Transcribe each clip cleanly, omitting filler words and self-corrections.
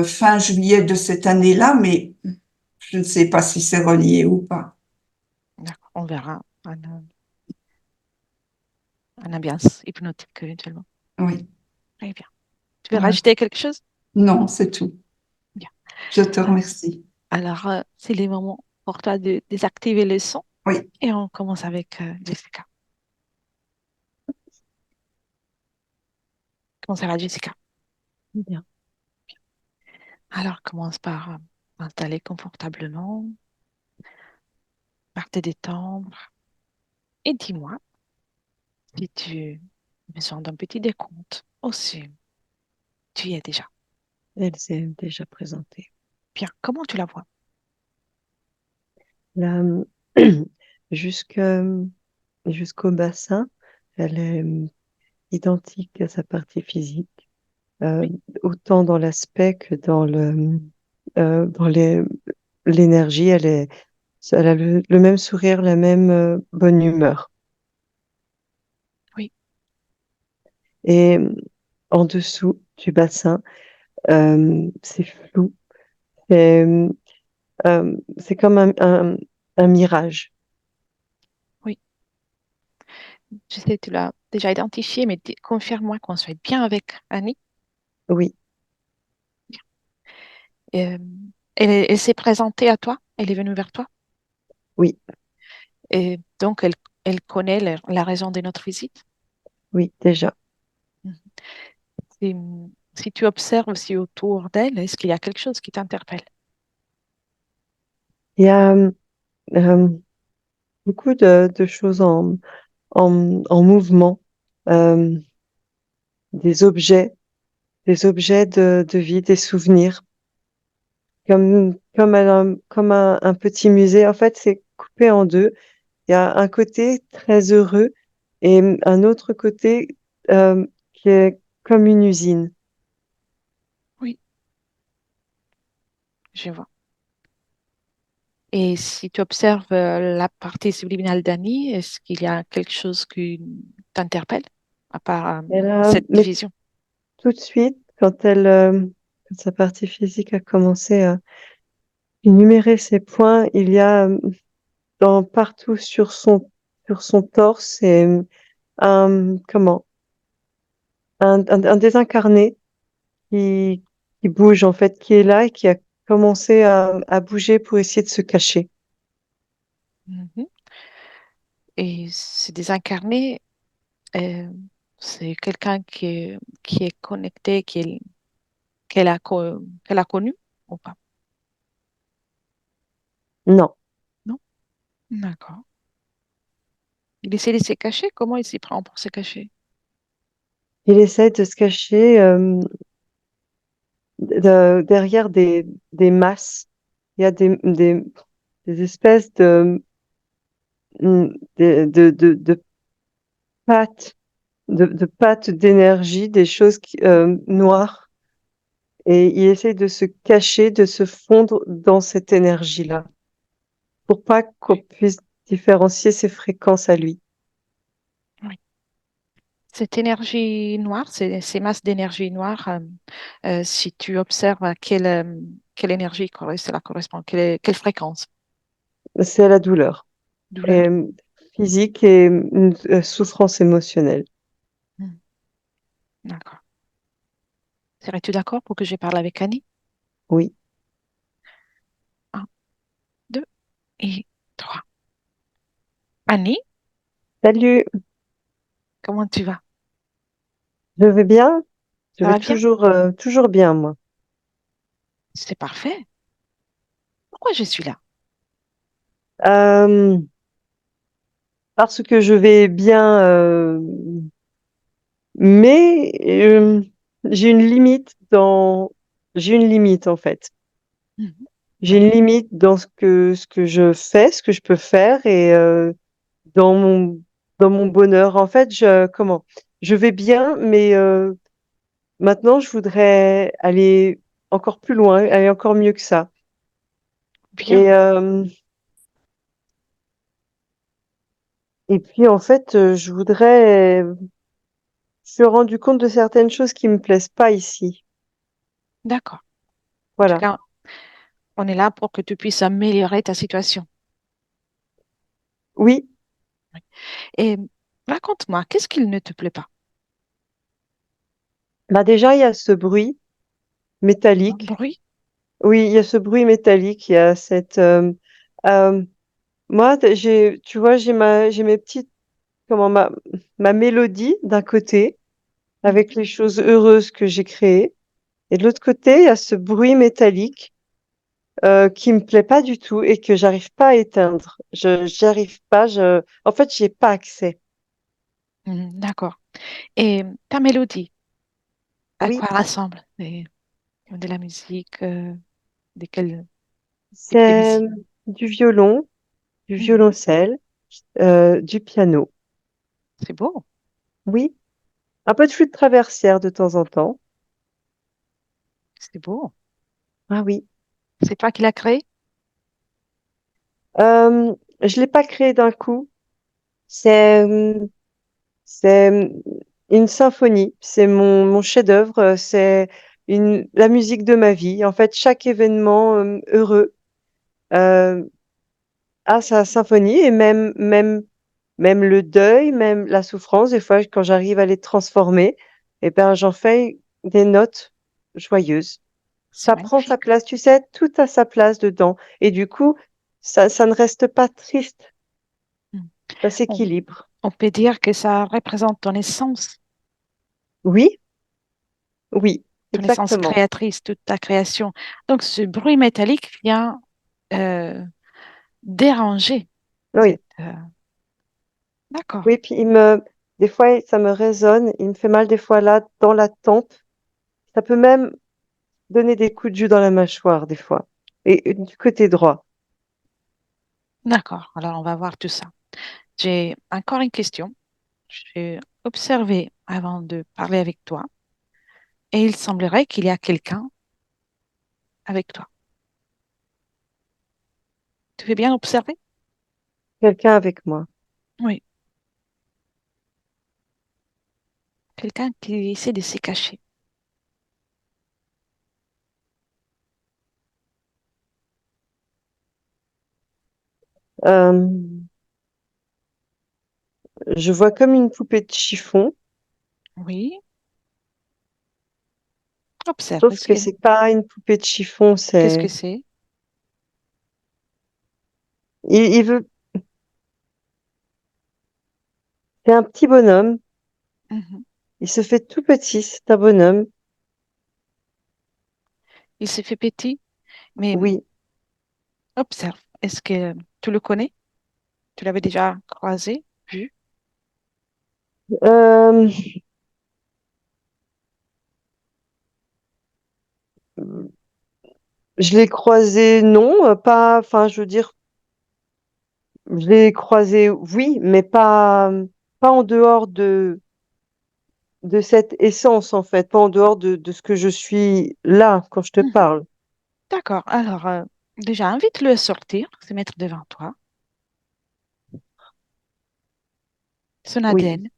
fin juillet de cette année-là, mais je ne sais pas si c'est relié ou pas. D'accord, on verra. Un ambiance hypnotique éventuellement. Oui, Très bien. Tu veux voilà. rajouter quelque chose? Non, c'est tout. Bien. Je te Ah, remercie. alors, c'est le moment pour toi de désactiver le son Oui. et on commence avec Jessica. Comment ça va, Jessica? Bien. Alors, commence par t'installer confortablement, par te détendre et dis-moi si tu as besoin d'un petit décompte aussi. Tu y es déjà. Elle s'est déjà présentée. Bien, comment tu la vois? Là, jusque- jusqu'au bassin, elle est identique à sa partie physique, euh, Oui, autant dans l'aspect que dans l'énergie. Elle a le même sourire, la même bonne humeur. oui, Et en dessous du bassin, c'est flou. C'est c'est comme un mirage. oui. Je sais, tu l'as déjà identifié, mais confirme-moi qu'on soit bien avec Annie. Oui, Euh, elle s'est présentée à toi, elle est venue vers toi, oui, et donc elle connaît la raison de notre visite. oui, déjà. Mhm. Si, si tu observes aussi autour d'elle, est-ce qu'il y a quelque chose qui t'interpelle? Il y a euh, beaucoup de choses en mouvement, euh, des objets, des objets de vie, des souvenirs, comme un petit musée. En fait, c'est coupé en deux. Il y a un côté très heureux et un autre côté qui est comme une usine. Oui, je vois. Et si tu observes la partie subliminale d'Annie, est-ce qu'il y a quelque chose qui t'interpelle à part cette Mais vision? tout de suite, quand sa partie physique a commencé à énumérer ses points, il y a partout sur son torse et comment, un désincarné qui, qui bouge en fait, qui est là et qui a commencé à bouger pour essayer de se cacher. Mhm. Et c'est désincarné, euh, c'est quelqu'un qui est connecté, qu'elle a connu ou pas? Non, Non? D'accord. Il essaie de se cacher? Comment il s'y prend pour se cacher? il essaie de se cacher derrière des masses. Il y a des espèces de pattes, de pattes d'énergie, des choses noires. Et il essaie de se cacher, de se fondre dans cette énergie-là, pour pas qu'on puisse différencier ses fréquences à lui. Oui. Cette énergie noire, ces masses d'énergie noire, si tu observes à quelle énergie cela correspond, quelle fréquence, C'est la douleur douleur. et, physique et une souffrance émotionnelle. Hmm. D'accord. Serais-tu d'accord pour que je parle avec Annie? Oui. Un, deux et trois. Annie, Salut, comment tu vas? je vais bien? Je Ça vais va bien? toujours bien, moi. C'est parfait. Pourquoi je suis là? Euh, Parce que je vais bien, mais j'ai une limite j'ai une limite en fait. Mhm. J'ai une D'accord. limite dans ce que je fais, ce que je peux faire et dans dans mon bonheur. En fait, je vais bien, mais maintenant, je voudrais aller encore plus loin, aller encore mieux que ça. Bien. Et, et puis, en fait, je me suis rendu compte de certaines choses qui me plaisent pas ici. D'accord. En tout Voilà. cas, on est là pour que tu puisses améliorer ta situation. Oui, Et raconte-moi, qu'est-ce qu'il ne te plaît pas? bah déjà, il y a ce bruit Un métallique. bruit? Oui, il y a ce bruit métallique, il y a cette... euh, moi, tu vois, j'ai mes petites, ma mélodie d'un côté, avec Mhm. les choses heureuses que j'ai créées. Et de l'autre côté, il y a ce bruit métallique qui me plaît pas du tout et que j'arrive pas à éteindre. J'y arrive pas. En fait, j'y ai pas accès. D'accord. Et ta mélodie, à Oui, quoi ressemble? De la musique, de quel type de c'est musique? du violon, du Mhm. violoncelle, du piano. C'est beau, Oui, un peu de flûte traversière de temps en temps. c'est beau. Ah oui. C'est toi qui l'as créé? Je l'ai pas créé d'un coup. C'est c'est une symphonie. C'est mon chef-d'œuvre. C'est la musique de ma vie. En fait, chaque événement heureux euh, a sa symphonie et même le deuil, même la souffrance. Des fois, quand j'arrive à les transformer, eh ben, j'en fais des notes joyeuses. C'est Ça prend sa magnifique. place. Tu sais, tout a sa place dedans. Et du coup, ça ne reste pas triste. Mm. Ça On, s'équilibre. on peut dire que ça représente Oui, oui, ton essence exactement. créatrice, toute ta création. Donc, ce bruit métallique vient euh, déranger Oui, D'accord, oui, puis des fois, ça me résonne, il me fait mal des fois là, dans la tempe. Ça peut même donner des coups de jus dans la mâchoire, des fois. Et du côté droit. d'accord. Alors, on va voir tout ça. J'ai encore une question. J'ai observé avant de parler avec toi et il semblerait qu'il y a quelqu'un avec toi. Tu veux bien observer? Quelqu'un avec moi. Oui, quelqu'un qui essaie de se cacher. Euh, je vois comme une poupée de chiffon, Oui, observe. sauf que c'est pas une poupée de chiffon, Qu'est-ce que c'est? il veut, c'est un petit bonhomme. Mhm. Il se fait tout petit, c'est un bonhomme. Il s'est fait petit, mais Oui. observe. Est-ce que tu le connais? Tu l'avais déjà croisé, vu? Euh, je l'ai croisé, non, pas, enfin, je veux dire, je l'ai croisé, oui, mais pas en dehors de cette essence, en fait, pas en dehors de ce que je suis là quand je te Mhm. parle. D'accord. Alors, déjà, invite-le à sortir, se mettre devant toi. Son Oui. ADN,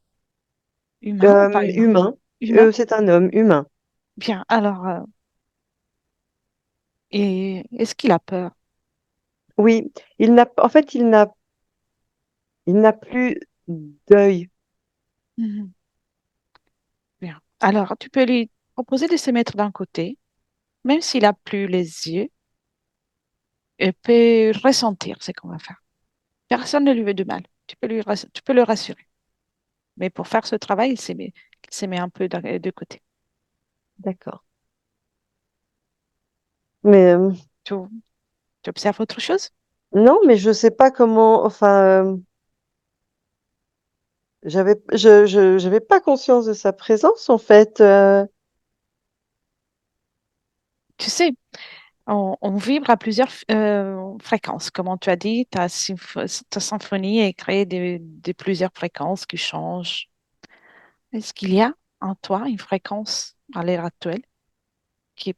humain ou pas humain? Humain. Humain? C'est un homme humain. Bien. Alors, et est-ce qu'il a peur? Oui. En fait, il n'a plus d'œil. Mhm. Bien. Alors, tu peux lui proposer de se mettre d'un côté, même s'il a plus les yeux, il peut ressentir ce qu'on va faire. Personne ne lui veut de mal. Tu peux le rassurer. Mais pour faire ce travail, il se met un peu de côté. D'accord. Mais Tu, tu observes autre chose? non, mais je sais pas comment. Enfin, j'avais pas conscience de sa présence, en fait. Tu sais, on vibre à plusieurs fréquences. Comme tu as dit, ta symphonie est créée de plusieurs fréquences qui changent. Est-ce qu'il y a en toi une fréquence à l'heure actuelle qui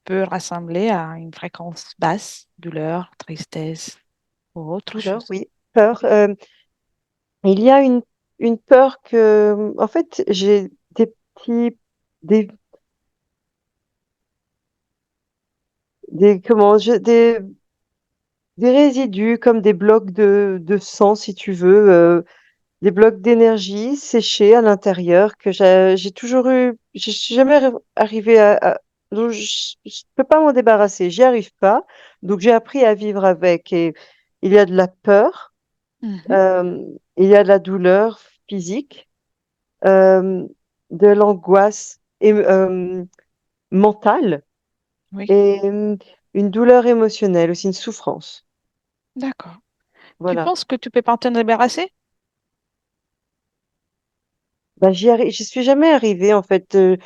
peut rassembler à une fréquence basse, douleur, tristesse ou autre Douleur, chose? oui. Peur. Il y a une peur que, en fait, j'ai des petits, des, des résidus comme des blocs de sang, si tu veux, des blocs d'énergie séchés à l'intérieur que j'ai toujours eu, je suis jamais arrivée donc je peux pas m'en débarrasser, j'y arrive pas. Donc j'ai appris à vivre avec et il y a de la peur, Mhm. euh, il y a de la douleur physique, euh, de l'angoisse mentale Oui, et une douleur émotionnelle, aussi une souffrance. d'accord. Tu Voilà. penses que tu peux pas t'en débarrasser? Bah, j'y suis jamais arrivée en fait. Je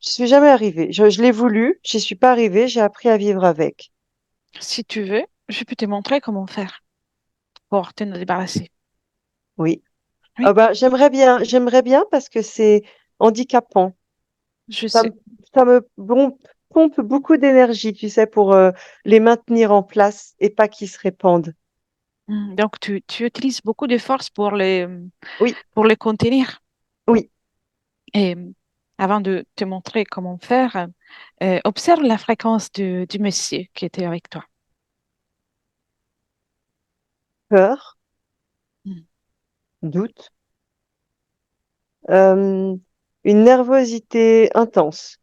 suis jamais arrivée. Je l'ai voulu, j'y suis pas arrivée, j'ai appris à vivre avec. Si tu veux, je peux te montrer comment faire pour t'en débarrasser. Oui. Oui, Ah bah, j'aimerais bien parce que c'est handicapant. je Ça sais. me, pompe beaucoup d'énergie, tu sais, pour les maintenir en place et pas qu'ils se répandent. Donc, tu utilises beaucoup de force Oui, pour les contenir. oui. Et avant de te montrer comment faire, observe la fréquence du monsieur qui était avec toi. Peur, Mm. doute, euh, une nervosité intense,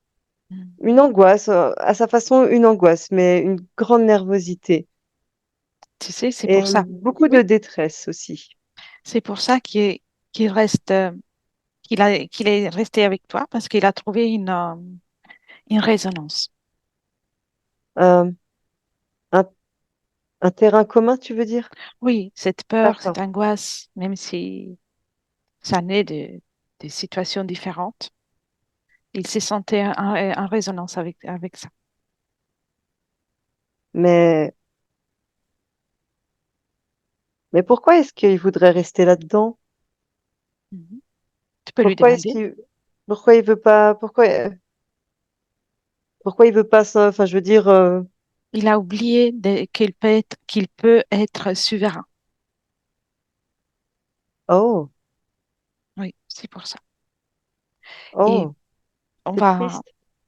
Mm. une angoisse, à sa façon, une angoisse, mais une grande nervosité Tu sais, c'est et pour ça. beaucoup de Oui, détresse aussi. c'est pour ça qu'il reste, qu'il est resté avec toi parce qu'il a trouvé une résonance. Euh, un, un terrain commun, tu veux dire? Oui, cette peur, cette D'accord. angoisse, même si ça naît de situations différentes, il s'est senti en résonance avec ça. Mais, mais pourquoi est-ce qu'il voudrait rester là-dedans? Mhm. Tu peux lui Pourquoi est-ce demander. qu'il, pourquoi il veut pas, pourquoi il veut pas ça? Enfin, je veux dire, Il a oublié qu'il peut être souverain. oh, Oui, c'est pour ça. Et oh, on c'est va, triste.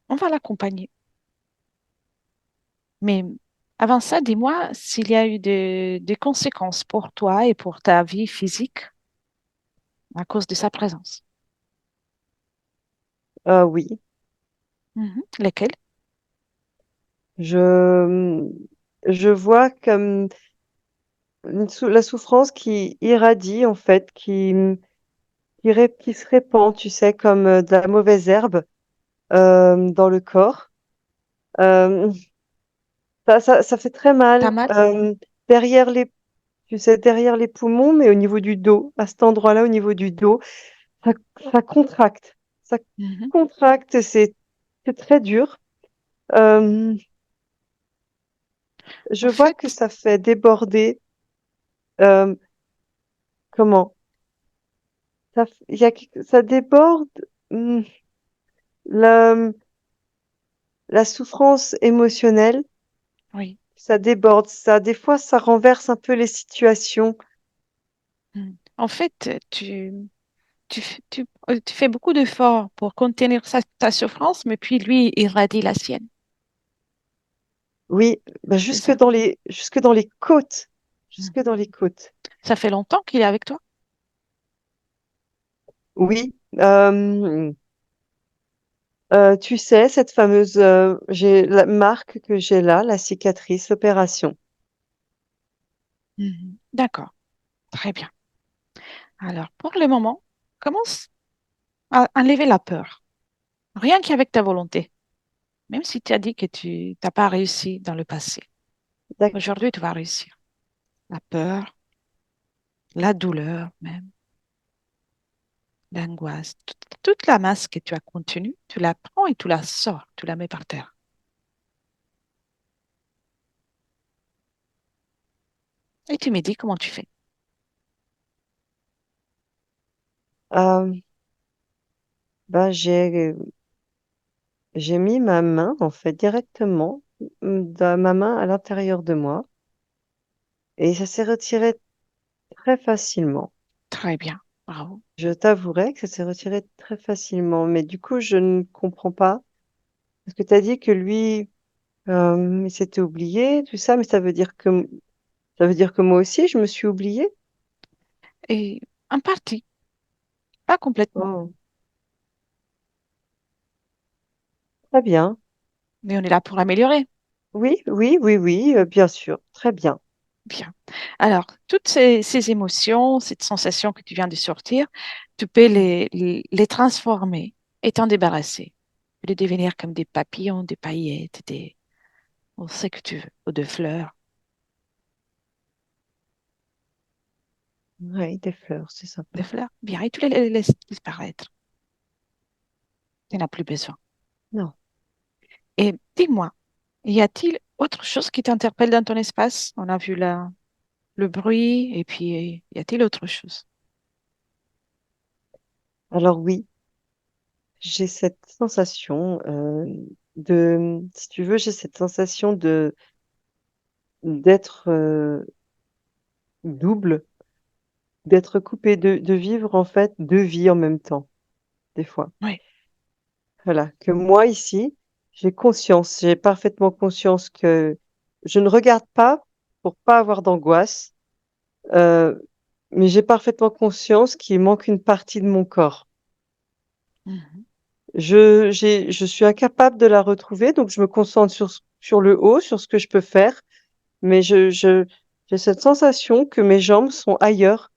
on va l'accompagner. Mais avant ça, dis-moi s'il y a eu des conséquences pour toi et pour ta vie physique à cause de sa présence. Ah oui, Mhm. Lesquelles? je, je vois comme la souffrance qui irradie, en fait, qui se répand, tu sais, comme de la mauvaise herbe, dans le corps. Euh, ça fait très T'as mal, mal? derrière tu sais, derrière les poumons, mais au niveau du dos, à cet endroit-là, au niveau du dos, ça, ça contracte. Ça Mhm. contracte, c'est très dur. Euh, je En vois que fait, ça fait déborder, euh, comment? Ça déborde, hum, la, la souffrance émotionnelle, oui. ça déborde, des fois, ça renverse un peu les situations. Mhm. En fait, tu fais beaucoup d'efforts pour contenir ta souffrance, mais puis lui, il irradie la sienne. Oui, bah, C'est ça. jusque dans les côtes, Mhm. jusque dans les côtes. Ça fait longtemps qu'il est avec toi? Oui, tu sais, cette fameuse, j'ai la marque que j'ai là, la cicatrice, l'opération. Mhm. D'accord, très bien. Alors, pour le moment, commence à enlever la peur. Rien qu'avec ta volonté. Même si tu as dit que tu n'as pas réussi dans le passé. D'accord. Aujourd'hui, tu vas réussir. La peur, la douleur même, l'angoisse, toute la masse que tu as contenue, tu la prends et tu la sors, tu la mets par terre. Et tu me dis comment tu fais. Euh, bah, j'ai mis ma main, en fait, directement, ma main à l'intérieur de moi, et ça s'est retiré très facilement. Très bien, bravo. Je t'avouerai que ça s'est retiré très facilement, mais du coup, je ne comprends pas, parce que tu as dit que lui Il s'était oublié, tout ça, mais ça veut dire que moi aussi, je me suis oubliée. Et en partie, pas complètement. Oh, très bien. Mais on est là pour l'améliorer. Oui, oui, oui, oui, bien sûr. Très bien. Bien. Alors, toutes ces émotions, cette sensation que tu viens de sortir, tu peux les transformer et t'en débarrasser. Les devenir comme des papillons, des paillettes, on sait que tu veux, ou des fleurs. Oui, des fleurs, c'est Des sympa. fleurs, bien, et tu les laisses disparaître. Tu n'en as plus besoin. Non. Et dis-moi, y a-t-il autre chose qui t'interpelle dans ton espace? On a vu le bruit, et puis y a-t-il autre chose? Alors oui, j'ai cette sensation si tu veux, j'ai cette sensation d'être double, d'être coupé, de vivre en fait deux vies en même temps, des fois. Oui. Voilà, que moi ici, j'ai parfaitement conscience que je ne regarde pas pour pas avoir d'angoisse, euh, mais j'ai parfaitement conscience qu'il manque une partie de mon corps. Mhm. Je suis incapable de la retrouver, donc je me concentre sur le haut, sur ce que je peux faire, mais j'ai cette sensation que mes jambes sont ailleurs,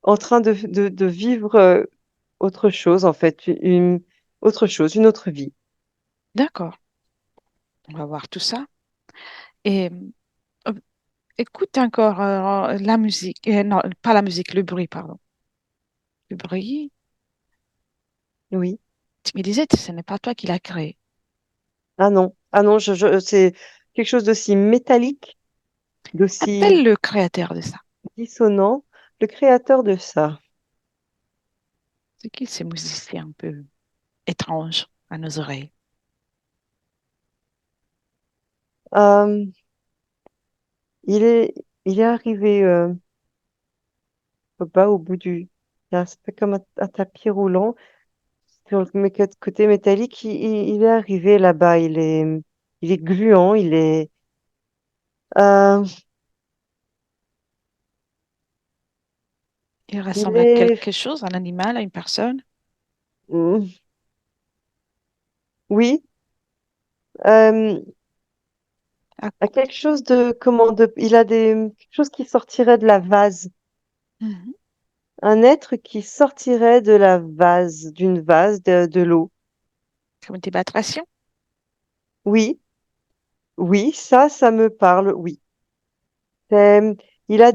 en train de vivre autre chose, en fait, autre chose, une autre vie. D'accord, on va voir tout ça. Et euh, écoute encore la musique, non, pas la musique, le bruit, pardon. Le bruit, Oui. tu me disais, ce n'est pas toi qui l'as créé. Ah non, c'est quelque chose d'aussi métallique, d'aussi Appelle le créateur de ça. dissonant. Le créateur de ça. C'est qui ces musiciens un peu étranges à nos oreilles? Euh, il est, il est arrivé au bas, au bout c'est pas comme un tapis roulant. Sur le côté métallique, il est arrivé là-bas. Il est gluant, euh, Il il ressemble à est, quelque chose, à un animal, à une personne. mm, oui, euh, Ah, à quelque chose il a quelque chose qui sortirait de la vase. mhm. Un être qui sortirait de la vase, d'une vase, de l'eau. Comme une débatration. Oui, oui, ça me parle, oui. C'est- Il a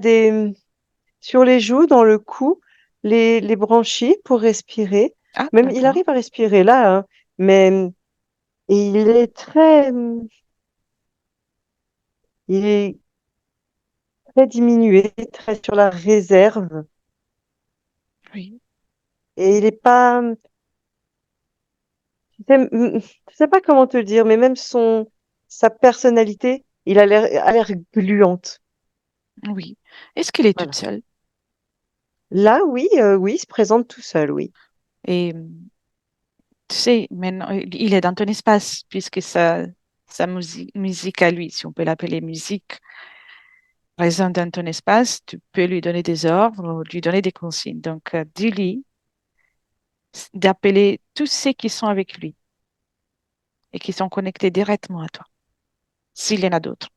sur les joues, dans le cou, les branchies pour respirer. Ah, Même, il d'accord. arrive à respirer là, hein, mais et il est très diminué, très sur la réserve. Oui. Et il est pas, je sais pas comment te le dire, mais même sa personnalité, a l'air gluante. Oui. Est-ce qu'elle est toute Voilà. seule? Là, oui, oui, il se présente tout seul, oui. Et tu sais, maintenant, il est dans ton espace, puisque sa musique à lui, si on peut l'appeler musique, résonne dans ton espace, tu peux lui donner des ordres ou lui donner des consignes. Donc, dis-lui d'appeler tous ceux qui sont avec lui et qui sont connectés directement à toi, s'il y en a d'autres.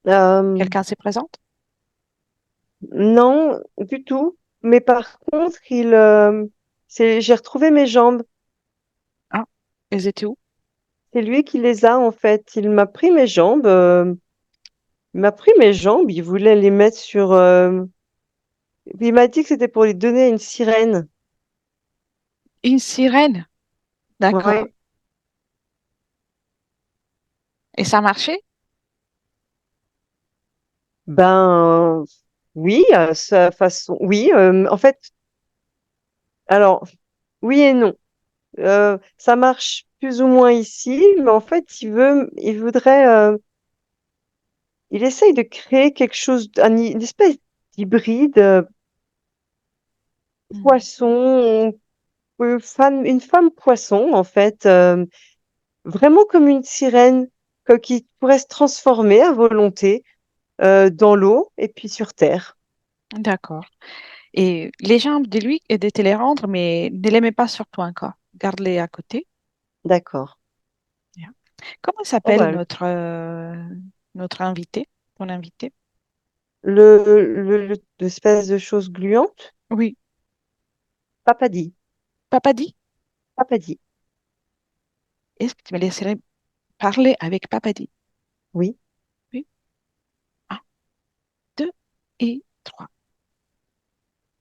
Euh, Quelqu'un se présente? non, du tout. Mais par contre, j'ai retrouvé mes jambes. Ah, elles étaient où? C'est lui qui les a, en fait. Il m'a pris mes jambes. Il m'a pris mes jambes. Il voulait les mettre il m'a dit que c'était pour les donner à une sirène. Une sirène. D'accord. Ouais. Et ça a marché? Ben, oui, à sa façon. Oui, en fait, alors, oui et non. Ça marche plus ou moins ici, mais en fait, il essaye de créer quelque chose, une espèce d'hybride Mhm. poisson, une femme poisson, en fait, vraiment comme une sirène qui pourrait se transformer à volonté dans l'eau et puis sur terre. D'accord. Et les jambes de lui, et de te les rendre, mais ne les mets pas sur toi encore. Garde-les à côté. D'accord. Bien. Comment Oh, s'appelle bah, notre invité, ton invité? l'espèce de chose gluante, Oui, Papadi. papa dit, Papadi. est-ce que tu me laisserais parler avec papa dit? Oui. Oui. Un, deux et trois.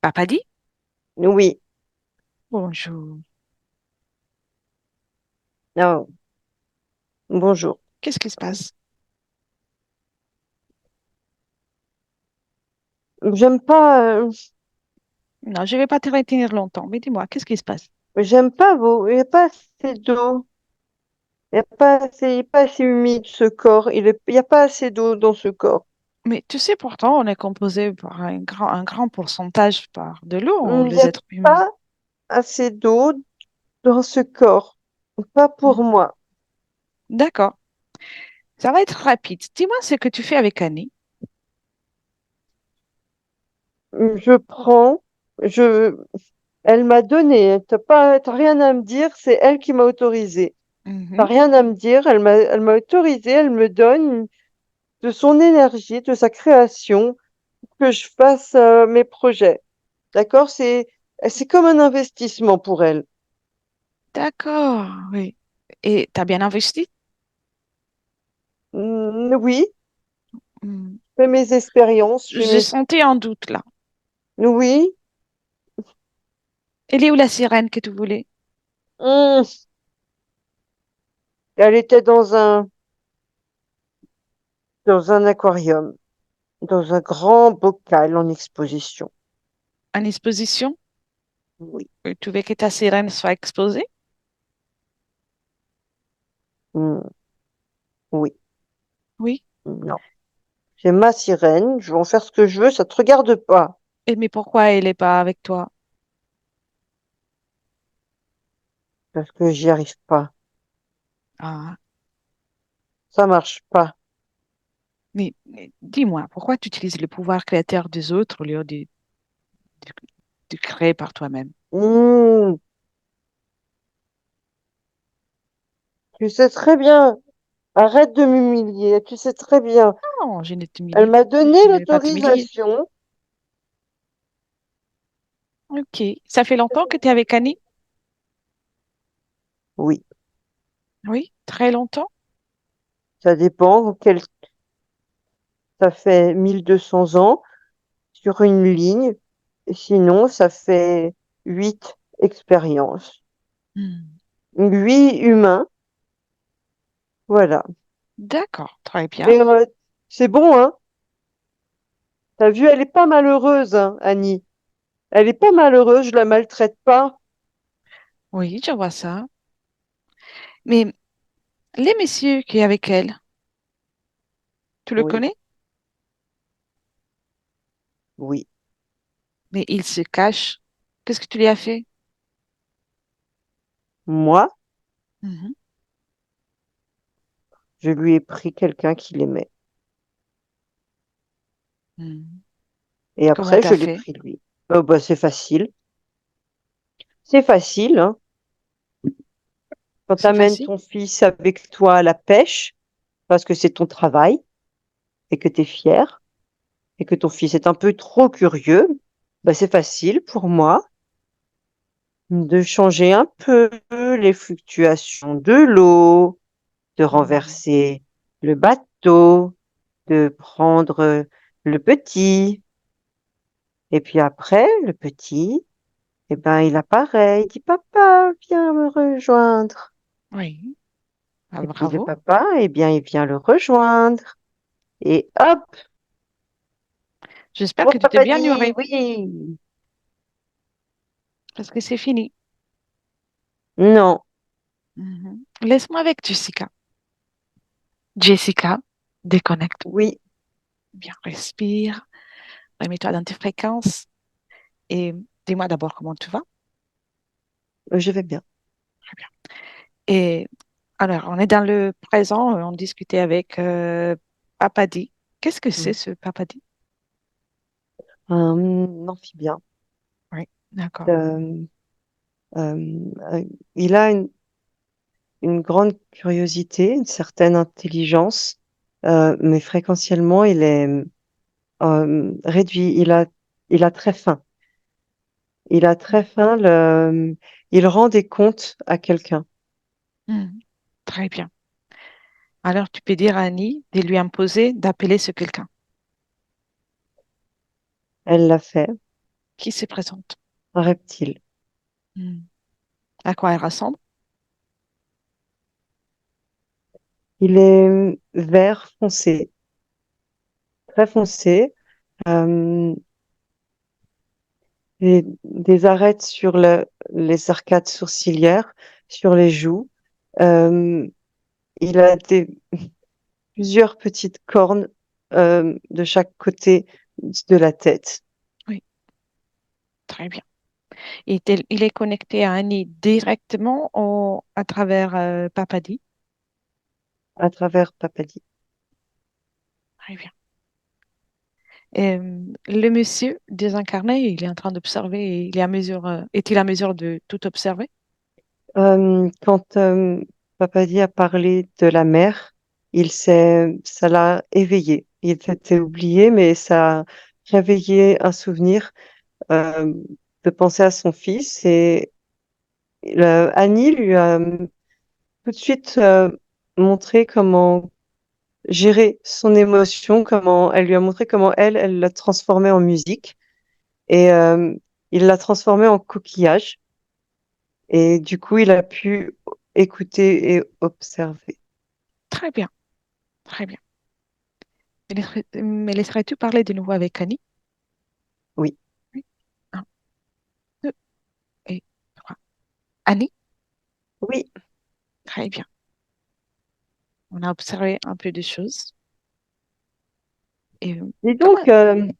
Papa dit, Oui. bonjour. Ah, bonjour. Qu'est-ce qui se passe? J'aime pas, Non, je ne vais pas te retenir longtemps, mais dis-moi, qu'est-ce qui se passe? j'aime pas il n'y a pas assez d'eau. Il est pas assez humide ce corps. Il y a pas assez d'eau dans ce corps. Mais tu sais, pourtant, on est composé par un grand pourcentage par de l'eau, Il n'y les a êtres humains. pas assez d'eau dans ce corps. Pas pour Hmm. moi. D'accord, ça va être rapide. Dis-moi ce que tu fais avec Annie. Je prends, je, Elle m'a donné. T'as rien à me dire. C'est elle qui m'a autorisé. T'as Mhm. rien à me dire. Elle m'a autorisé. Elle me donne de son énergie, de sa création, pour que je fasse mes projets. D'accord? C'est comme un investissement pour elle. D'accord, oui. Et tu as bien investi? Oui, Hmm. je fais mes expériences, J'ai senti un doute là. Oui. Elle est où la sirène que tu voulais? Hum, Elle était dans un aquarium, dans un grand bocal en exposition. En exposition? Oui. Tu veux que ta sirène soit exposée? Hum, oui. Oui. Non. C'est ma sirène, je vais en faire ce que je veux, ça te regarde pas. Et mais pourquoi elle n'est pas avec toi? Parce que j'y arrive pas. Ah, Ça marche pas. mais dis-moi, pourquoi tu utilises le pouvoir créateur des autres au lieu de, de créer par toi-même? Hum, Tu sais très bien. Arrête de m'humilier. Tu sais très bien. Non, je ne Elle t'humilie. m'a donné Je ne vais pas t'humilier. l'autorisation. Ok. Ça fait longtemps que tu es avec Annie? Oui, Oui, très longtemps. ça dépend. Ça fait 1200 ans sur une ligne. Sinon, ça fait 8 expériences. Hmm. 8 humains. Voilà. D'accord, très bien. Mais c'est bon, hein? T'as vu, elle est pas malheureuse, hein, Annie. Elle est pas malheureuse, je la maltraite pas. Oui, je vois ça. Mais les messieurs qui est avec elle, tu le Oui, connais? oui. Mais il se cache. Qu'est-ce que tu lui as fait? Moi, Mhm. je lui ai pris quelqu'un qui l'aimait. Hmm. Et Comment après, t'as je l'ai fait? pris lui. Oh, bah, c'est facile. C'est facile, hein. Quand tu C'est amènes facile? ton fils avec toi à la pêche, parce que c'est ton travail et que tu es fier, et que ton fils est un peu trop curieux, bah, c'est facile pour moi de changer un peu les fluctuations de l'eau, de Hmm. renverser le bateau, de prendre le petit. Et puis après, le petit, eh ben, il apparaît, il dit, Papa, viens me rejoindre. Oui. Ah, Et puis le bravo. papa, eh bien, il vient le rejoindre. Et hop, J'espère mon que tu t'es papa bien dit nourri oui. parce que c'est fini. Non, Mhm. Laisse-moi avec Jessica. Jessica, déconnecte. oui, Bien, respire. Remets-toi dans tes fréquences et dis-moi d'abord comment tu vas. Je vais bien. Très bien. Et alors, on est dans le présent, on discutait avec Papadi. Qu'est-ce que c'est Mm. ce Papadi? Un amphibien. Oui, d'accord. Euh, il a une grande curiosité, une certaine intelligence, mais fréquentiellement, il est réduit. Il a très faim. Il a très faim. Il rend des comptes à quelqu'un. Hmm, très bien. Alors, tu peux dire à Annie de lui imposer d'appeler ce quelqu'un Elle l'a fait. qui se présente. Un reptile. Hmm. À quoi elle ressemble? Il est vert foncé, très foncé. Euh, des arêtes sur les arcades sourcilières, sur les joues. Euh, il a plusieurs petites cornes de chaque côté de la tête, Oui, très bien. Il est connecté à Annie directement ou à travers Papadi? à travers Papadi. Très bien. Le monsieur désincarné, il est en train d'observer et il est à mesure, est-il à mesure de tout observer? Quand Papadi a parlé de la mer, ça l'a éveillé. Il s'était oublié, mais ça a réveillé un souvenir euh, de penser à son fils. Et Annie lui a tout de suite montré comment gérer son émotion, comment elle lui a montré comment elle l'a transformée en musique et il l'a transformée en coquillage et du coup il a pu écouter et observer. Très bien, très bien. Mais laisserais-tu parler de nouveau avec Annie? Oui, Oui. Un, deux et trois. Annie? oui. Très bien. On a observé un peu de choses. Et Dis comment? donc,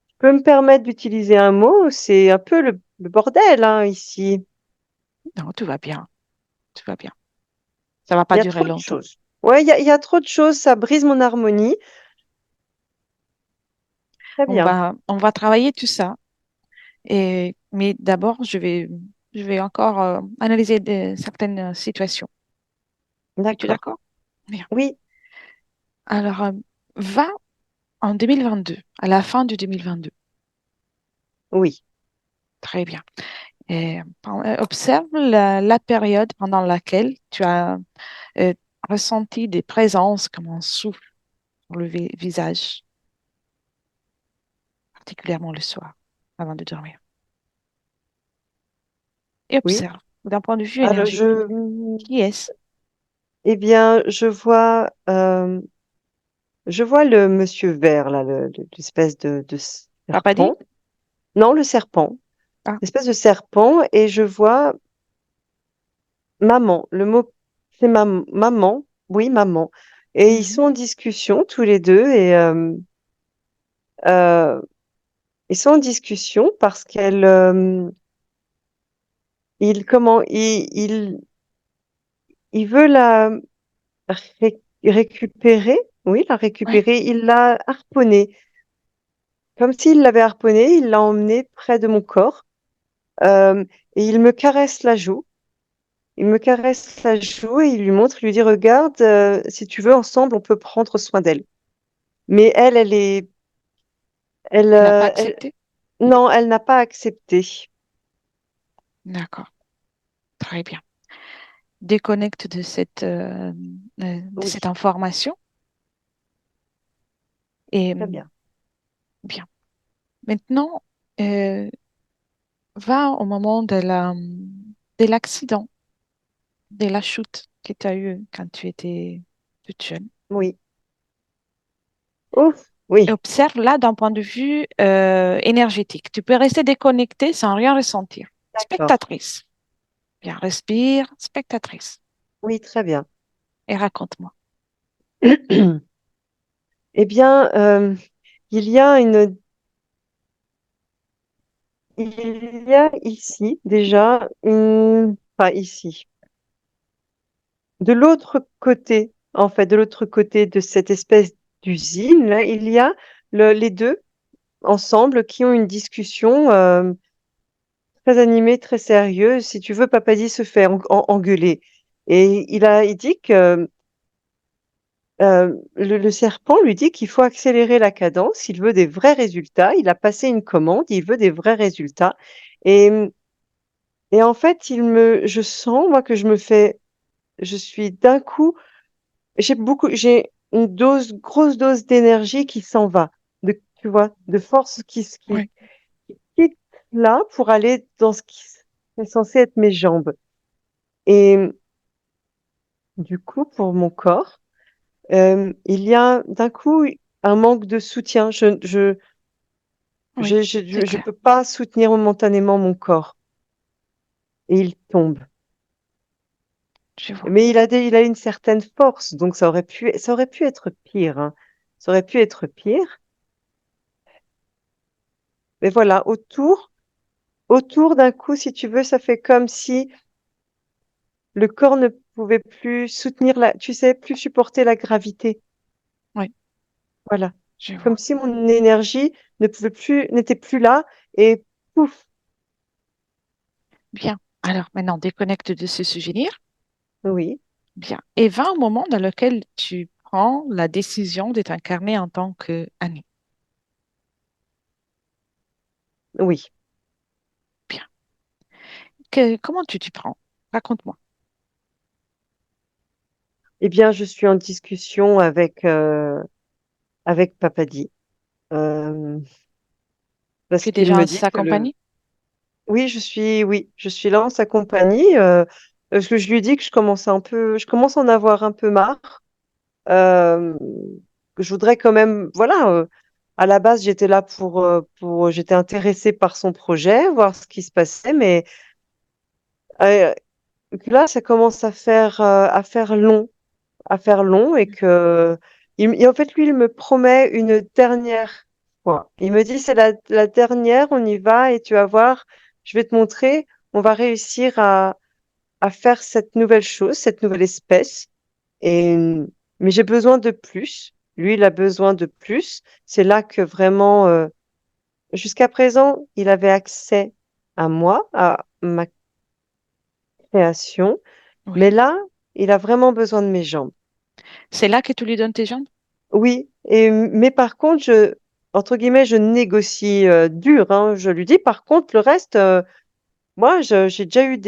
tu peux me permettre d'utiliser un mot? C'est un peu le bordel hein, ici. Non, tout va bien, tout va bien. Ça va Il pas y a durer trop de longtemps. choses. Ouais, il y a trop de choses, ça brise mon harmonie. Très bien, On va travailler tout ça. Mais d'abord, je vais encore analyser certaines situations. Es-tu d'accord. d'accord? Bien. Oui, Alors, va en 2022, à la fin du 2022. oui, Très bien. Observe la période pendant laquelle tu as euh, ressenti des présences comme un souffle sur le visage, particulièrement le soir, avant de dormir. Et oui. observe d'un point de vue Alors, énergétique. Qui est-ce? eh bien, je vois le monsieur vert, là, l'espèce de Papa dit? serpent. Non, le serpent. Ah, L'espèce de serpent, et je vois maman. Le mot, c'est maman. Oui, maman. Et ils mhm. sont en discussion tous les deux, et euh, ils sont en discussion parce comment, il veut la récupérer. Oui, la Ouais, récupérer. Il l'a harponnée. Comme s'il l'avait harponné, il l'a emmené près de mon corps et il me caresse la joue. Il me caresse la joue et il lui montre, il lui dit, regarde, si tu veux, ensemble, on peut prendre soin d'elle. Mais elle, il n'a pas elle- accepté. non, elle n'a pas accepté. D'accord, très bien. Déconnecte de Oui, cette information et très bien. bien. Maintenant, euh, va au moment de l'accident, de la chute que tu as eue quand tu étais toute jeune. Oui. Ouf, Et oui, observe là d'un point de vue énergétique. Tu peux rester déconnecté sans rien ressentir. d'accord. Spectatrice. Bien, respire, spectatrice. Oui, très bien. Et raconte-moi. Eh bien, il y a il y a ici déjà enfin ici, de l'autre côté, en fait, de l'autre côté de cette espèce d'usine, là, il y a les deux ensemble qui ont une discussion très animée, très sérieuse. Si tu veux, Papadi se fait engueuler. Et il dit que le serpent lui dit qu'il faut accélérer la cadence, il veut des vrais résultats. Il a passé une commande, il veut des vrais résultats. Et, et en fait, je sens, moi, que je suis d'un coup, j'ai une grosse dose d'énergie qui s'en va, tu vois, de force Oui, qui quitte là pour aller dans ce qui est censé être mes jambes. Et du coup, pour mon corps, il y a d'un coup un manque de soutien. oui, c'est Je clair. peux pas soutenir momentanément mon corps et il tombe. Je vois. Mais il a une certaine force, donc ça aurait pu être pire, hein. Ça aurait pu être pire. Mais voilà, autour d'un coup, si tu veux, ça fait comme si le corps ne pouvait plus soutenir tu sais, plus supporter la gravité. Oui, Voilà. je Comme vois. si mon énergie n'était plus là et pouf. Bien. Alors maintenant, déconnecte de ce souvenir. Oui, Bien. Et va au moment dans lequel tu prends la décision de t'incarner en tant qu'Annie. oui. Bien. Comment tu t'y prends? Raconte-moi. Eh bien, je suis en discussion avec Papadi. Euh, Tu parce es qu'il déjà me en dit sa que compagnie? oui, je suis là en sa compagnie, parce que je lui dis que je commence à en avoir un peu marre. Euh, que je voudrais quand même, voilà, à la base, j'étais là j'étais intéressée par son projet, voir ce qui se passait, mais euh, que là, ça commence à faire long et que, et en fait, lui, il me promet une dernière fois. Il me dit, c'est la dernière, on y va et tu vas voir, je vais te montrer, on va réussir à faire cette nouvelle chose, cette nouvelle espèce. Et, mais j'ai besoin de plus. Lui, il a besoin de plus. C'est là que vraiment, jusqu'à présent, il avait accès à moi, à ma création. Mais Oui. là, il a vraiment besoin de mes jambes. C'est là que tu lui donnes tes jambes? Oui, mais par contre, entre guillemets, je négocie dur, hein. Je lui dis, par contre, le reste, moi, j'ai déjà eu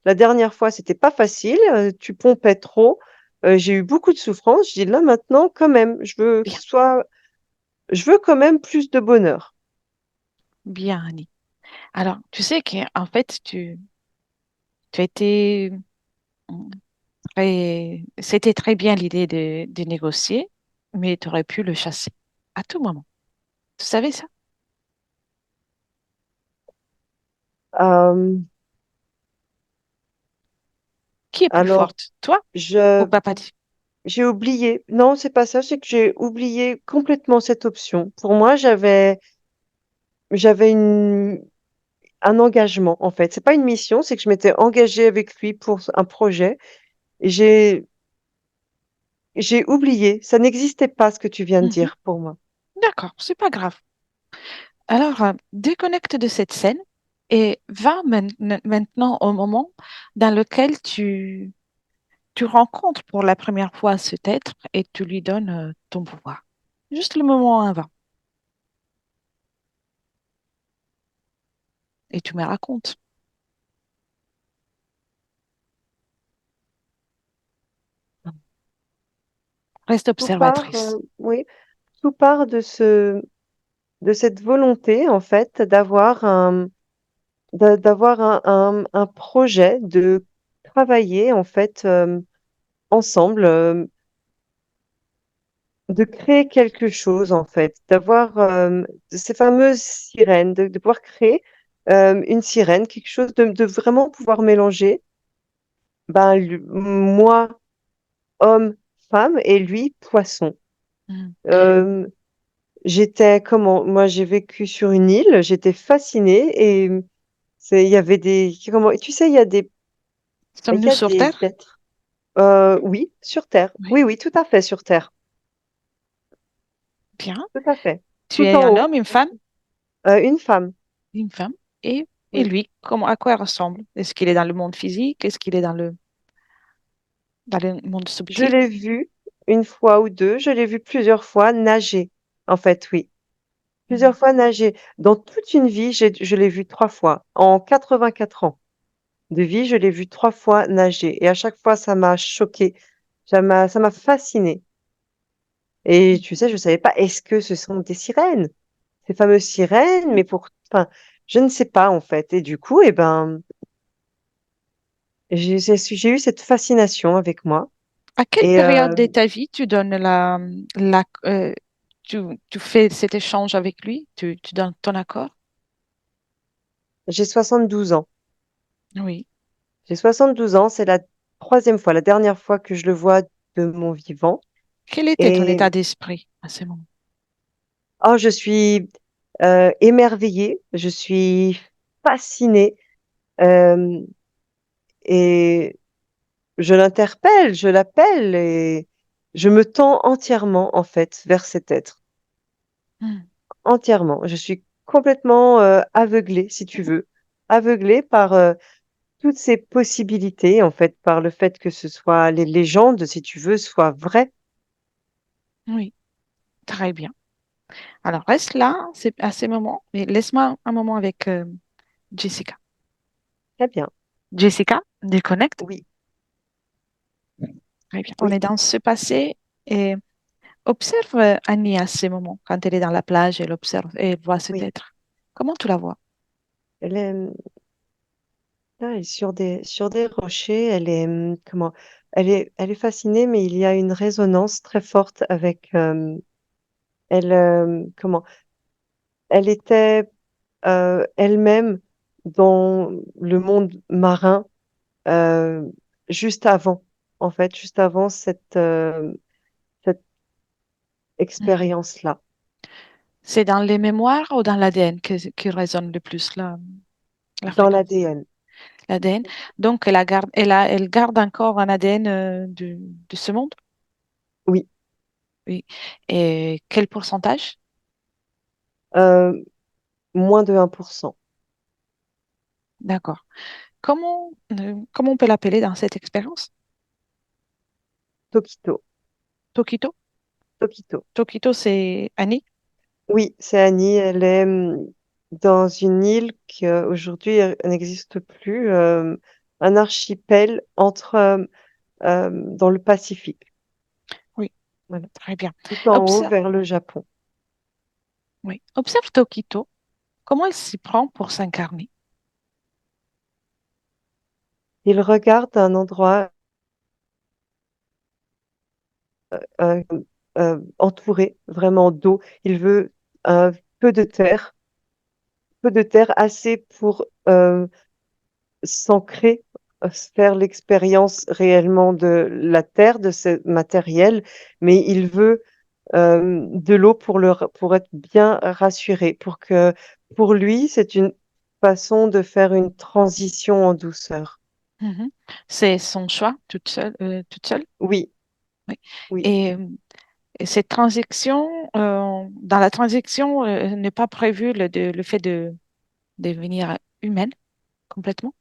la dernière fois, c'était pas facile. Tu pompais trop. J'ai eu beaucoup de souffrance. Je dis là maintenant, quand même, Bien. je veux quand même plus de bonheur. Bien, Annie. Alors, tu sais qu'en fait, tu as été c'était très bien l'idée de négocier, mais tu aurais pu le chasser à tout moment. Tu savais ça? Euh, Qui est plus alors, forte, toi ou je, Papadi? j'ai oublié. Non, c'est pas ça. C'est que j'ai oublié complètement cette option. Pour moi, j'avais un engagement, en fait. C'est pas une mission, c'est que je m'étais engagée avec lui pour un projet. Et j'ai oublié. Ça n'existait pas ce que tu viens de Mhm. dire pour moi. D'accord, c'est pas grave. Alors, déconnecte de cette scène et va maintenant au moment dans lequel tu rencontres pour la première fois cet être et tu lui donnes ton pouvoir. Juste le moment avant. Et tu me racontes. Reste observatrice. Oui, tout part de cette volonté, en fait, d'avoir un projet, de travailler, en fait, ensemble, de créer quelque chose, en fait, d'avoir ces fameuses sirènes, de pouvoir créer une sirène, quelque chose de vraiment pouvoir mélanger, ben, moi, homme, femme, et lui, poisson. Mhm. Euh, j'étais comment? Moi, j'ai vécu sur une île, j'étais fascinée et il y avait comment? Tu sais, il Sommes-nous y a sur des Terre? êtres. Oui, sur Terre. Oui, Oui, oui, tout à fait, sur Terre. bien. Tout à fait. Tu Tout es en un haut. homme, une femme? Une femme. Une femme. Et Oui. lui, à quoi il ressemble? Est-ce qu'il est dans le monde physique? Est-ce qu'il est dans le monde Je subtil? l'ai vu une fois ou deux. Je l'ai vu plusieurs fois nager. En fait, oui. Hmm. Plusieurs fois nager. Dans toute une vie, je l'ai vu 3 fois. En 84 ans de vie, je l'ai vu 3 fois nager. Et à chaque fois, ça m'a choqué. Ça m'a fasciné. Et tu sais, je savais pas, est-ce que ce sont des sirènes? Ces fameuses sirènes, enfin, je ne sais pas, en fait. Et du coup, eh ben, j'ai eu cette fascination avec moi. À quelle Et période de ta vie tu donnes la, euh, tu fais cet échange avec lui? Tu donnes ton accord? j'ai 72 ans. Oui. J'ai 72 ans, c'est la troisième fois, la dernière fois que je le vois de mon vivant. Quel était ton Et état d'esprit à ce moment? oh, je suis émerveillée, je suis fascinée euh, et je l'interpelle, je l'appelle et je me tends entièrement en fait vers cet être. Hmm. Entièrement. Je suis complètement aveuglée, si tu veux, aveuglée par toutes ces possibilités, en fait, par le fait que ce soit les légendes, si tu veux, soient vraies. Oui, très bien. Alors reste là, c'est à ce moment, mais laisse-moi un moment avec Jessica. Très bien. Jessica, déconnecte. Oui, Très bien. On oui. est dans ce passé et observe Annie à ce moment, quand elle est dans la plage, elle observe et elle voit cet Oui, être. Comment tu la vois? elle est, là, elle est sur des rochers. Elle est, comment, elle est fascinée, mais il y a une résonance très forte avec, comment, elle était elle-même dans le monde marin euh, juste avant, en fait, juste avant cette Mhm. expérience-là, C'est dans les mémoires ou dans l'ADN qui résonne le plus la dans fréquence? l'ADN. L'ADN. Donc, elle garde encore un ADN de ce monde? Oui, Oui. Et quel pourcentage? euh, moins de 1%. D'accord. Comment on peut l'appeler dans cette expérience? Tokito, Tokito? Tokito. Tokito, c'est Annie? Oui, c'est Annie. Elle est dans une île qui aujourd'hui n'existe plus, un archipel dans le Pacifique, Oui, voilà, très bien. tout en haut Observe, vers le Japon. oui. Observe Tokito. Comment elle s'y prend pour s'incarner? Il regarde un endroit euh, entouré vraiment d'eau. Il veut un peu de terre assez pour s'ancrer, faire l'expérience réellement de la terre, de ce matériel, mais il veut de l'eau pour être bien rassuré, pour lui, c'est une façon de faire une transition en douceur. Mhm. C'est son choix, toute seule. Oui, Oui. oui. Et, euh, et cette transition, dans la transition, n'est pas prévu le fait de devenir humaine complètement.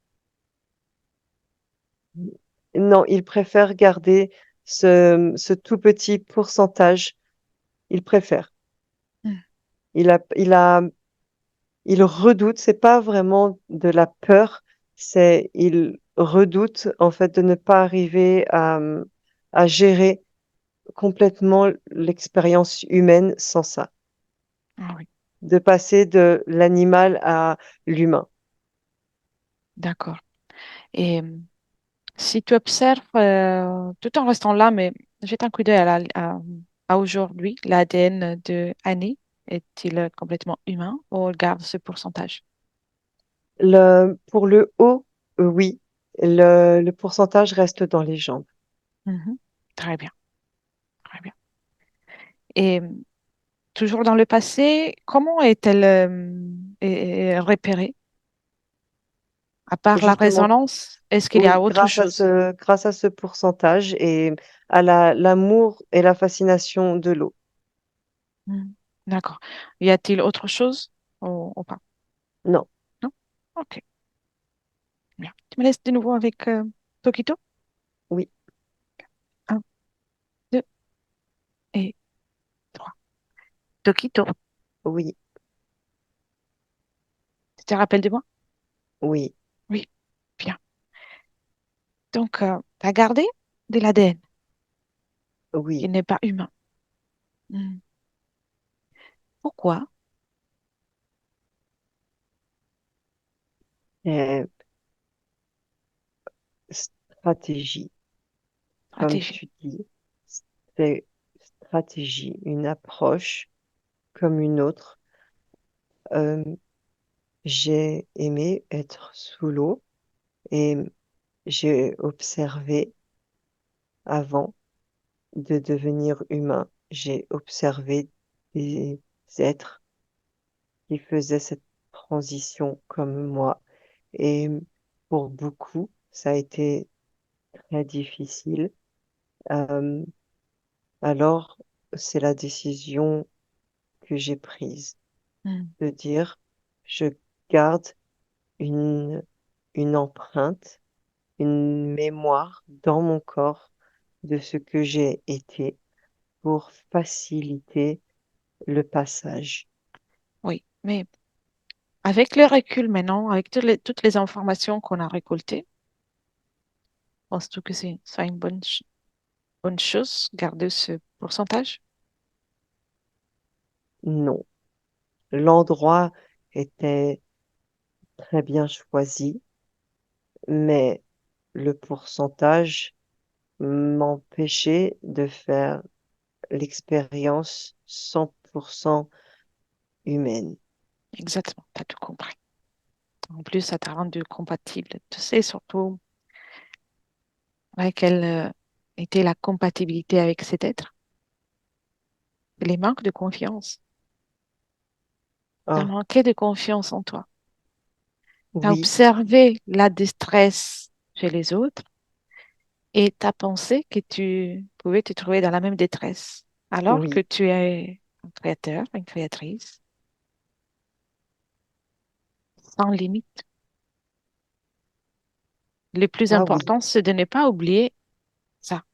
Non, il préfère garder ce tout petit pourcentage. Il préfère. Mm. Il il redoute, c'est pas vraiment de la peur, il redoute en fait de ne pas arriver à gérer complètement l'expérience humaine sans ça, Ah oui, de passer de l'animal à l'humain. d'accord. Et si tu observes, tout en restant là, mais jette un coup d'œil à aujourd'hui, l'ADN de Annie, est-il complètement humain ou elle garde ce pourcentage? Pour le haut, oui, le pourcentage reste dans les jambes. Mhm. Très bien, très bien. Et toujours dans le passé, comment est-elle repérée? À part la Justement, résonance, est-ce qu'il y a oui, autre chose? grâce à ce pourcentage et à l'amour et la fascination de l'eau. Hmm. D'accord. Y a-t-il autre chose ou pas? Non, Non? Ok. Bien. Tu me laisses de nouveau avec Tokito? oui, Un, deux et trois. Tokito, oui, tu te rappelles de moi? oui, Oui. Bien. Donc, tu as gardé de l'ADN qui oui. n'est pas humain. Hmm. Pourquoi? Euh, stratégie, comme Stratégie. tu dis, c'est stratégie, une approche comme une autre. Euh, j'ai aimé être sous l'eau et j'ai observé avant de devenir humain. J'ai observé des êtres qui faisaient cette transition comme moi. Et pour beaucoup, ça a été très difficile. Euh, alors, c'est la décision que j'ai prise Hmm. de dire, je garde une, une empreinte, une mémoire dans mon corps de ce que j'ai été pour faciliter le passage. Oui, mais avec le recul maintenant, avec toutes les informations qu'on a récoltées, penses-tu que c'est ça une bonne chose, garder ce pourcentage? Non, l'endroit était très bien choisi, mais le pourcentage m'empêchait de faire l'expérience 100% humaine. Exactement, tu as tout compris. En plus, ça t'a rendu compatible. Tu sais surtout quelle était la compatibilité avec cet être. Les manques de confiance. Tu as Ah, manqué de confiance en toi. Tu as oui, observé la détresse chez les autres et tu as pensé que tu pouvais te trouver dans la même détresse, alors que oui, tu es un créateur, une créatrice, sans limite. Le plus ah oui, important, c'est de ne pas oublier ça.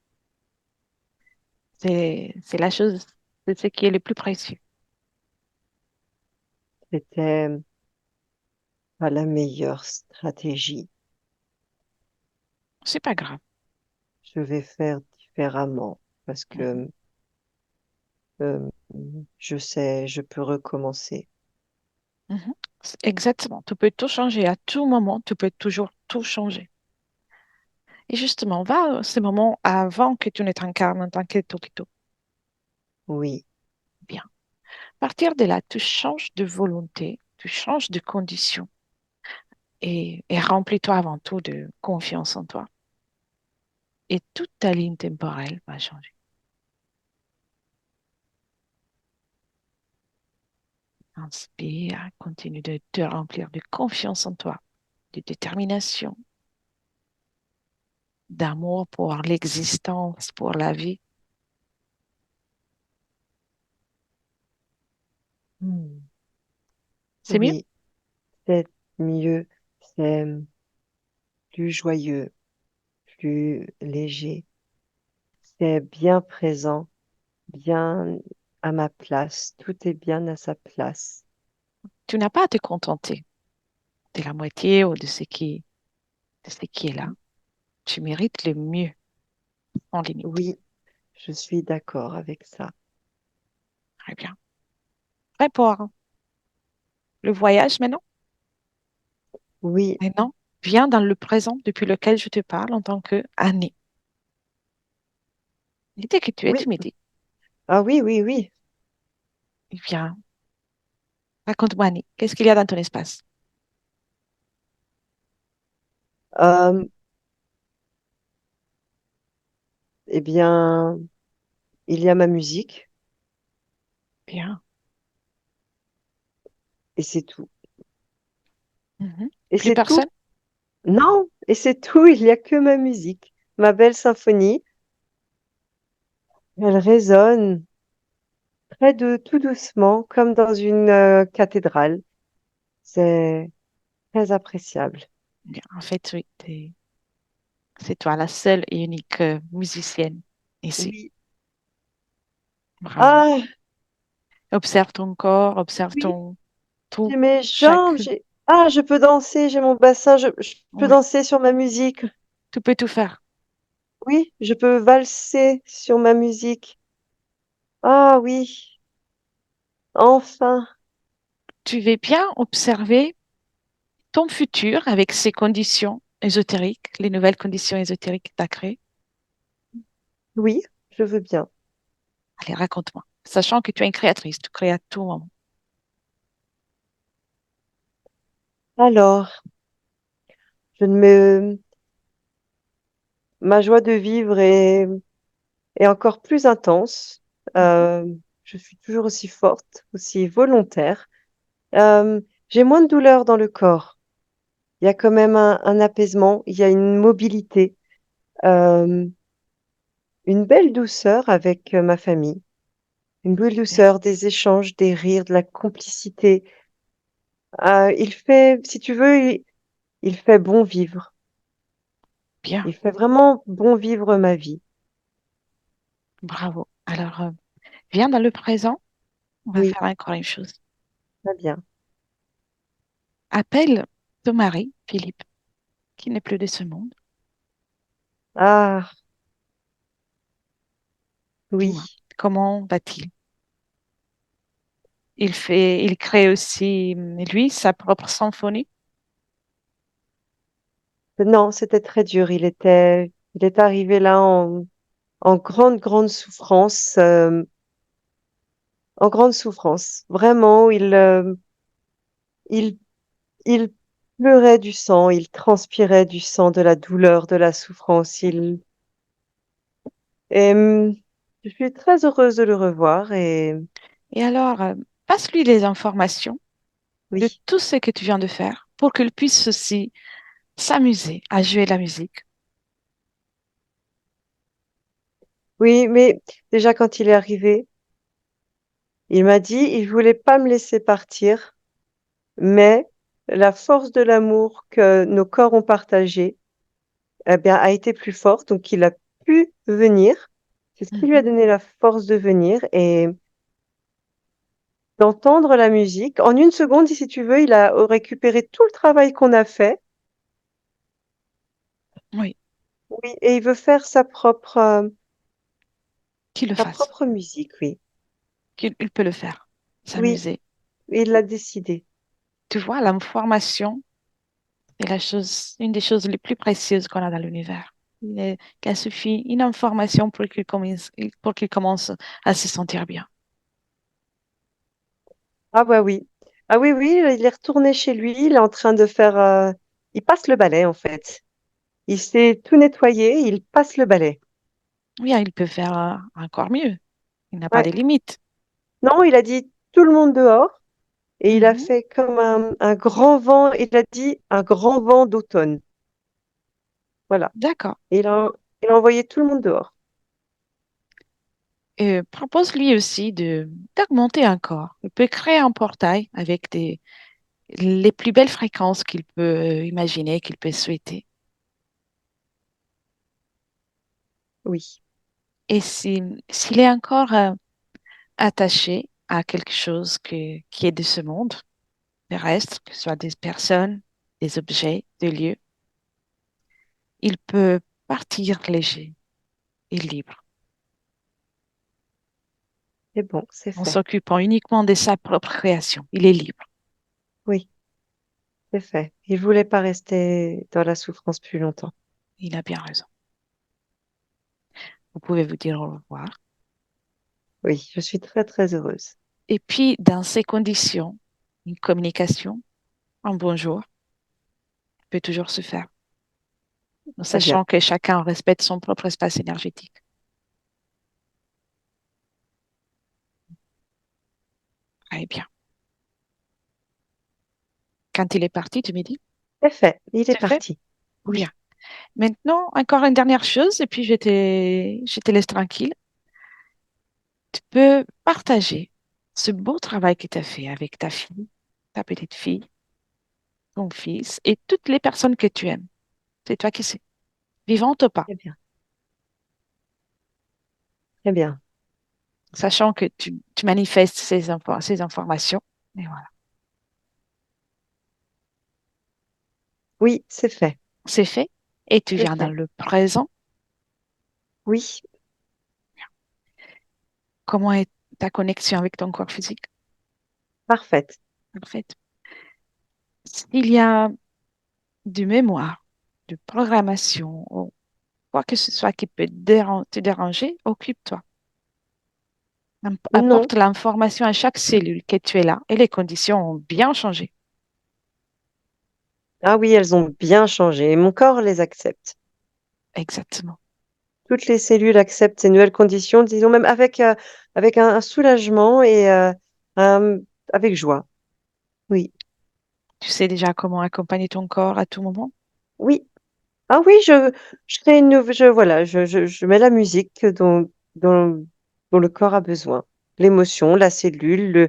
C'est la chose, c'est ce qui est le plus précieux. c'était pas la meilleure stratégie. C'est pas grave. Je vais faire différemment parce Mhm. que euh, je sais, je peux recommencer. Mhm. Exactement. Tu peux tout changer à tout moment. Tu peux toujours tout changer. Et justement, va à ce moment avant que tu ne t'incarnes en tant que Tokito. Oui, Bien. À partir de là, tu changes de volonté, tu changes de condition et remplis-toi avant tout de confiance en toi. Et toute ta ligne temporelle va changer. Inspire, continue de te remplir de confiance en toi, de détermination, d'amour pour l'existence, pour la vie. hmm, C'est mieux? oui, c'est mieux, c'est plus joyeux, plus léger, c'est bien présent, bien à ma place, tout est bien à sa place. Tu n'as pas à te contenter de la moitié ou de ce qui est là. Tu mérites le mieux, en limite. Oui, je suis d'accord avec ça. Très bien. Prêt pour le voyage maintenant? Oui, Maintenant, viens dans le présent depuis lequel je te parle en tant que Annie. L'idée que tu es, oui, tu me dis, ah oui, oui, oui. viens, raconte-moi Annie, qu'est-ce qu'il y a dans ton espace? Euh, eh bien, il y a ma musique, Bien. Et c'est tout. Mhm. Et Plus c'est tout. personne? Non, et c'est tout. Il n'y a que ma musique, ma belle symphonie. Elle résonne près de tout doucement, comme dans une cathédrale. C'est très appréciable. Bien, en fait, oui, c'est toi la seule et unique musicienne ici. Oui. Bravo. Ah, Observe ton corps, observe oui, ton tout, j'ai mes jambes. chaque. Ah, je peux danser, j'ai mon bassin, je peux Oui, danser sur ma musique. tu peux tout faire. Oui, je peux valser sur ma musique. Ah oui, enfin. Tu veux bien observer ton futur avec ces conditions ésotériques, les nouvelles conditions ésotériques que tu as créées. Oui, je veux bien. Allez, raconte-moi. Sachant que tu es une créatrice, tu crées à tout moment. Alors, je ne me... ma joie de vivre est encore plus intense. Mhm. Euh, je suis toujours aussi forte, aussi volontaire. Euh, j'ai moins de douleur dans le corps. Il y a quand même un apaisement, il y a une mobilité, euh, une belle douceur avec ma famille, une belle Bien, douceur, des échanges, des rires, de la complicité. Il fait, si tu veux, il fait bon vivre. bien, Il fait vraiment bon vivre ma vie. bravo. Alors, viens dans le présent. On va Oui, faire encore une chose. très bien. Appelle ton mari, Philippe, qui n'est plus de ce monde. Ah, Dis-moi, oui. comment va-t-il? Il crée aussi, lui, sa propre symphonie. Non, c'était très dur. Il est arrivé là en grande, grande souffrance, en grande souffrance. Vraiment, il, il pleurait du sang, il transpirait du sang, de la douleur, de la souffrance. Et, je suis très heureuse de le revoir et Et alors, passe-lui les informations de oui, tout ce que tu viens de faire pour qu'il puisse aussi s'amuser à jouer de la musique. oui, mais déjà quand il est arrivé, il m'a dit, il voulait pas me laisser partir, mais la force de l'amour que nos corps ont partagé, eh bien, a été plus forte, donc il a pu venir. C'est ce qui lui a Mhm. donné la force de venir et d'entendre la musique. En une seconde, si tu veux, il a récupéré tout le travail qu'on a fait. Oui, Oui, et il veut faire qu'il le sa fasse, propre musique, oui. qu'il il peut le faire, Oui, s'amuser. il l'a décidé. Tu vois, l'information est la chose, une des choses les plus précieuses qu'on a dans l'univers. Il suffit une information pour qu'il commence à se sentir bien. Ah bah oui. Ah oui, oui, il est retourné chez lui, il est en train de faire... il passe le balai, en fait. Il s'est tout nettoyé, il passe le balai. Oui, il peut faire encore mieux. Il n'a pas Ouais. de limites. Non, il a dit tout le monde dehors et il a Mhm. fait comme un grand vent, il a dit un grand vent d'automne. Voilà. D'accord. Et il a envoyé tout le monde dehors. Propose-lui aussi de d'augmenter encore. Il peut créer un portail avec les plus belles fréquences qu'il peut imaginer, qu'il peut souhaiter. Oui. Et s'il est encore attaché à quelque chose qui est de ce monde terrestre, que ce soit des personnes, des objets, des lieux, il peut partir léger et libre C'est bon, c'est en fait. s'occupant uniquement de sa propre création. Il est libre. Oui, c'est fait. Il voulait pas rester dans la souffrance plus longtemps. Il a bien raison. Vous pouvez vous dire au revoir. Oui, je suis très, très heureuse. Et puis, dans ces conditions, une communication, un bonjour peut toujours se faire, en Très bien. sachant que chacun respecte son propre espace énergétique. Très bien. Quand il est parti, tu me dis? C'est fait, il est C'est fait? parti. Oui, Bien. Maintenant, encore une dernière chose, et puis je te laisse tranquille. Tu peux partager ce beau travail que tu as fait avec ta fille, ta petite fille, ton fils et toutes les personnes que tu aimes. C'est toi qui sais, vivante ou pas, très bien, très bien. sachant que tu manifestes ces informations. Et voilà, Oui, c'est fait, c'est fait. Et tu c'est viens dans fait. le présent. Oui, Comment est ta connexion avec ton corps physique? parfaite. En fait, s'il y a du mémoire, de programmation ou quoi que ce soit qui peut te déranger, occupe-toi. Non. Apporte l'information à chaque cellule que tu es là et les conditions ont bien changé. Ah oui, elles ont bien changé et mon corps les accepte. Exactement. Toutes les cellules acceptent ces nouvelles conditions, disons même avec un soulagement et un avec joie. Oui, Tu sais déjà comment accompagner ton corps à tout moment? oui. Ah oui, je crée une nouv voilà, je mets la musique dont le corps a besoin. L'émotion, la cellule,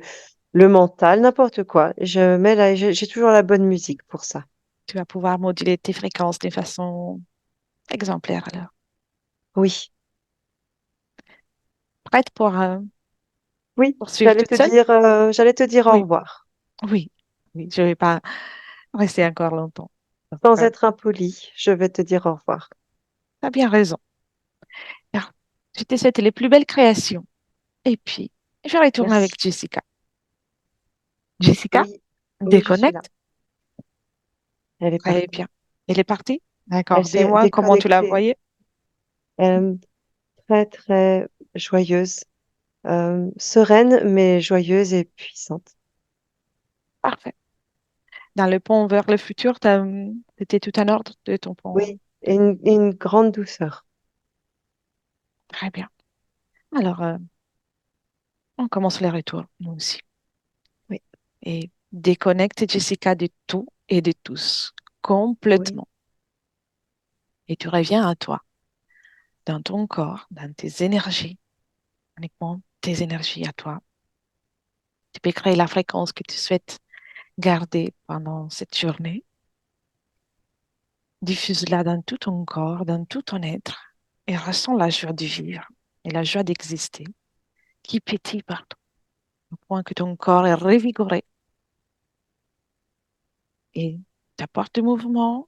le mental, n'importe quoi. Je mets la j'ai toujours la bonne musique pour ça. Tu vas pouvoir moduler tes fréquences de façon exemplaire alors. Oui, Prête oui, pour suivre toute seule? j'allais te dire au Oui, revoir, oui, oui. Je ne vais pas rester encore longtemps. Donc, sans être impoli, je vais te dire au revoir. tu as bien raison. Alors, je te souhaite les plus belles créations. Et puis, je retourne Merci. avec Jessica. Jessica, Oui, oui, je suis là. déconnecte. Elle est Très partie. bien. Elle est partie? Elle D'accord. s'est Dis-moi comment tu la déconnectée. voyais. Euh, très, très joyeuse. Sereine, mais joyeuse et puissante. Parfait. Dans le pont vers le futur, c'était tout en ordre de ton pont. Oui, et une grande douceur. Très bien. Alors, on commence les retours, nous aussi. Oui, Et déconnecte Jessica de tout et de tous, oui, complètement. Et tu reviens à toi, dans ton corps, dans tes énergies, uniquement tes énergies à toi. Tu peux créer la fréquence que tu souhaites garder pendant cette journée. Diffuse-la dans tout ton corps, dans tout ton être, et ressens la joie de vivre et la joie d'exister qui pétille partout, au point que ton corps est revigoré et t'apporte du mouvement.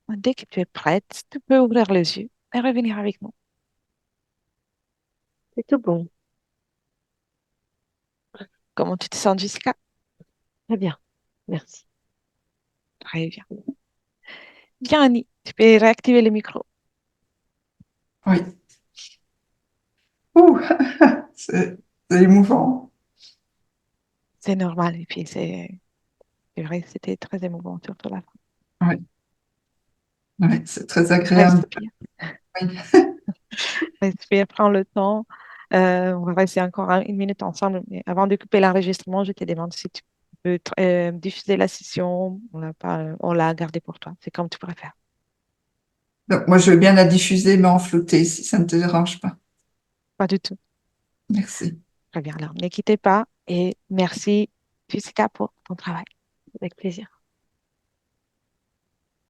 Dès que tu es prête, tu peux ouvrir les yeux et revenir avec nous. c'est tout bon. Comment tu te sens, Jessica? Très bien. Merci. Très bien. Bien, Annie, tu peux réactiver le micro. Oui. Ouh, c'est c'est émouvant. C'est normal. Et puis, c'est vrai que c'était très émouvant, surtout la fin. Oui, oui, c'est très agréable. Respire, Oui. respire, prends le temps. On va rester encore une minute ensemble. Mais avant de couper l'enregistrement, je te demande si tu peux diffuser la session. On l'a pas, on l'a gardée pour toi. C'est comme tu préfères. Donc, moi, je veux bien la diffuser, mais en flouté, si ça ne te dérange pas. Pas du tout. Merci. Très bien. Alors, ne quittez pas et merci, Jessica, pour ton travail. Avec plaisir.